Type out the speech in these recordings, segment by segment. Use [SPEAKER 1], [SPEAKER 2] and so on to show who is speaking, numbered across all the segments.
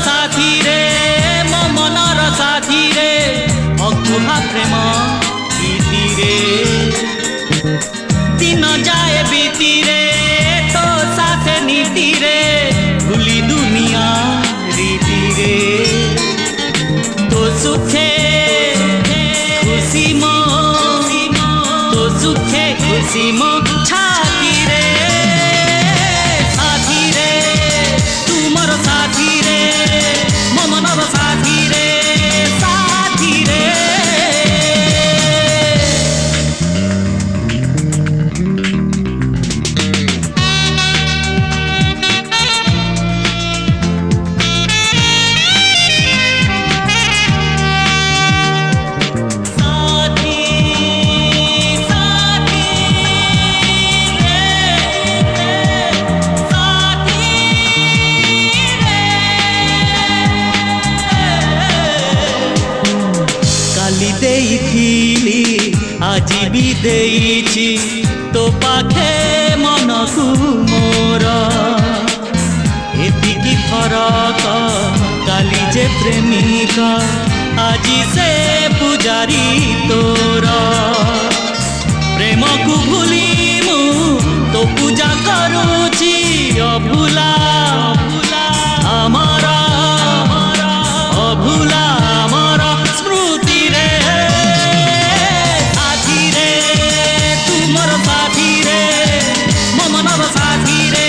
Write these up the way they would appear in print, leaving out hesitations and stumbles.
[SPEAKER 1] साथी रे मो मनर साथी रे अकुहा प्रेम गीति रे दिन जाए बीती रे तो साथे नीति रे भूली दुनिया रीति रे तो सुखे खुशी मो तो सुखे खुशी मो छाती रे साथी रे तू मोर साथी रे मो मनर साथी रे साथी रे আজি भी देइछि तो पाखे मन को मोर एतिकी फरक काली जे प्रेमिका আজি से पुजारी तोर प्रेम को भूली मु तो पूजा करूची अभुला अमर अभुला अमर स्मृति रे साथी रे मो मनर साथी रे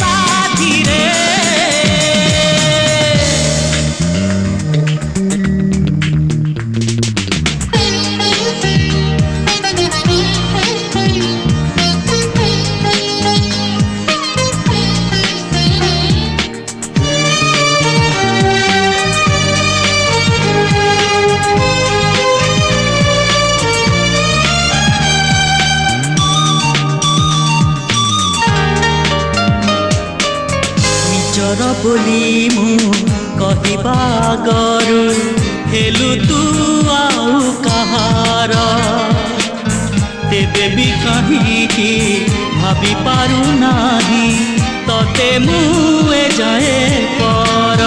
[SPEAKER 1] साथी रे चर बोली मु कहबा गरु हेलु तू आउ कहार तेबे भी कहीं भाभी पारु नाही तते मुए जाए पर